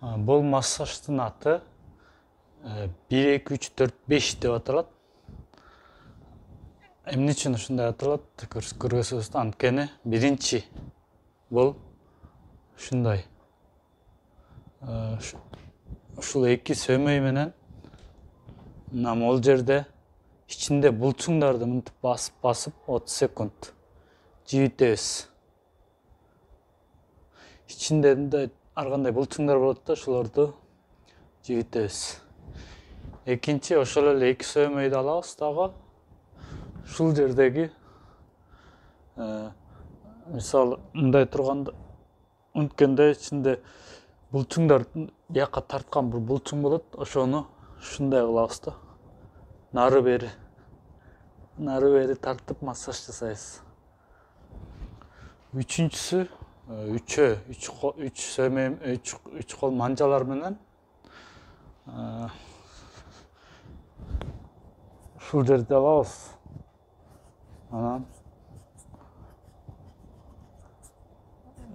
Бұл массаждың аты 1, 2, 3, 4, 5 деп аталады. Эмне үчүн ушундай аталат көргөзөбүз. Анткени биринчи бұл ушундай. Ушул эки сөмөй менен могул жерде ичинде булчуңдарды мынтип басып 30 секунд жибитебиз. Ичинде ар кандай булчуңдар болот да, ошолорду жибитебиз. Экинчи ошол эле эки сөмөйдү алабыз дагы. Ушул жердеги мисалы мындай турганда өнткөндө ичинде булчуңдар бияка тарткан бир булчуң болот. Ошону ушундай кылабыз да. Нары бери тартып массаж жасайбыз. Үчүнчүсү үч кол манжалар менен ушул жерди алабыз. Анан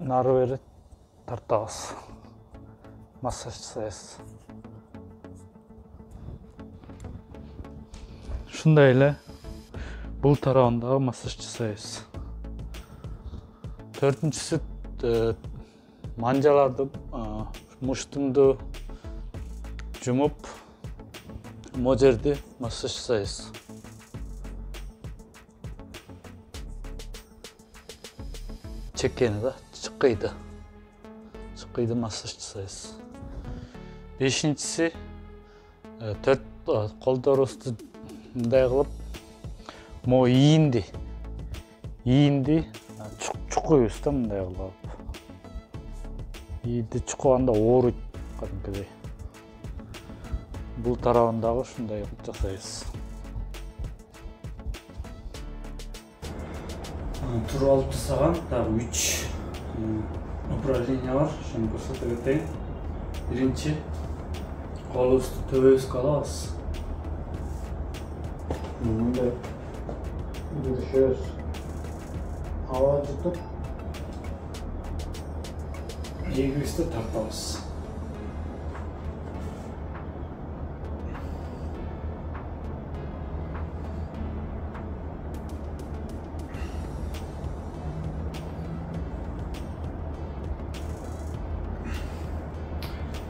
нары бери тартабыз. Массаж жасайбыз. Ушундай эле бул тарабындагы массаж жасайбыз. Төртүнчүсү манжаларды муштумду жумуп могул жерди массаж жасайбыз. Чекени да, чыкыйды массаж жасайбыз. Бешинчиси төрт колдорубузду мындай кылып могу ийинди чукуйбуз да, мындай кылып. Ийинди чукуганда ооруйт кадимкидей. Бул тарабындагы ушундай жасайбыз. Туруп алып жасаган дагы 3 упражнение бар. Ошону көрсөтүп кетейин. Биринчи колубузду төбөбүзгө алабыз. Мындай жүрүшөбүз. Ава жутуп ийгибизди тартабыз.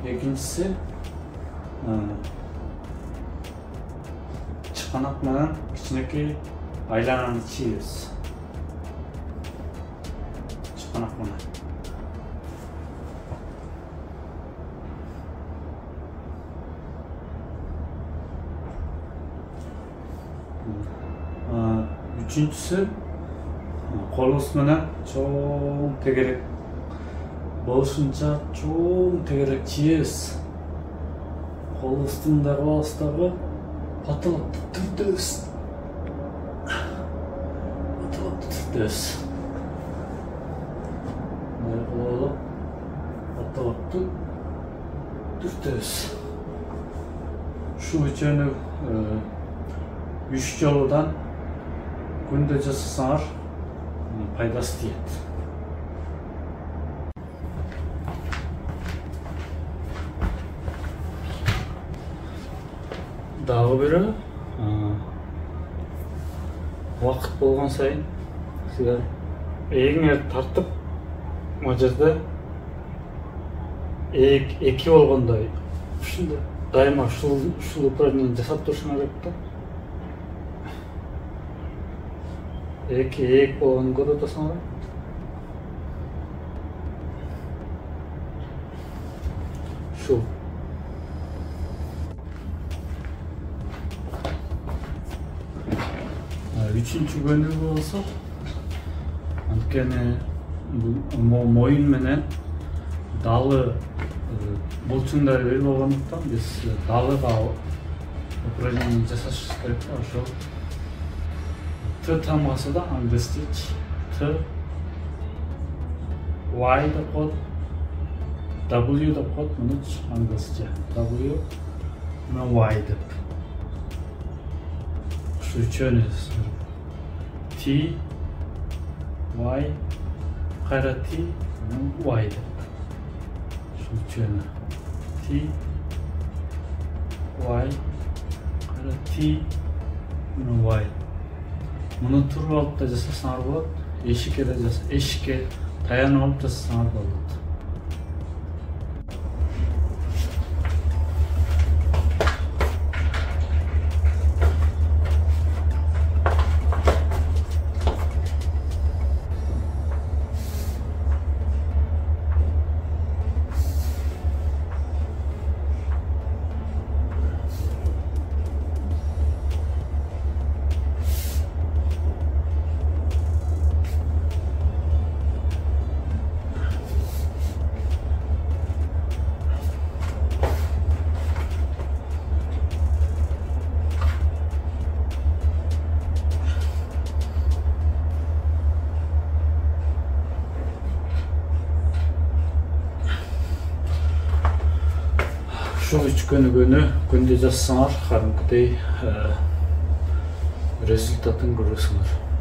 Экинчиси чыканак менен кичинекей айлананы чийбиз. Чыканак менен. Үчүнчүсү колубуз менен чоң тегерек болушунча чоң тегерек чийебиз. Колубузду мындай кылабыз дагы паталап түртөбүз. Мындай кылып паталап түртөбүз. Ушул үчөөнү 3 жолудан күндө жасасаңар пайдасы тиет. Дагы бири убакыт болгон сайын силер ээңер тартып могул жерде эки болгондой ушундай дайыма ушул упражнение жасап турушуңар керек да. Эки болгонун көрүп атасыңар. Ушул үчүнчү көнүгүү болсо, анткени моюн менен далы булчуңдар бир болгондуктан биз далыга упражнение жасашыбыз керек. Ошол Т тамгасы да англисче Т, Y деп коет, W деп коет, муну англисче W менен Y деп. Ушул үчөөнү T, Y, кайра T, Y деп. Ушул үчөөнү T Y T Y. Мұны тұрып алып та жасасаңар болады, ешікке таянып алып жасасаңар болады. Şu üçgönü күнде жазсаңар, кәдімгідей результатын көресіңдер.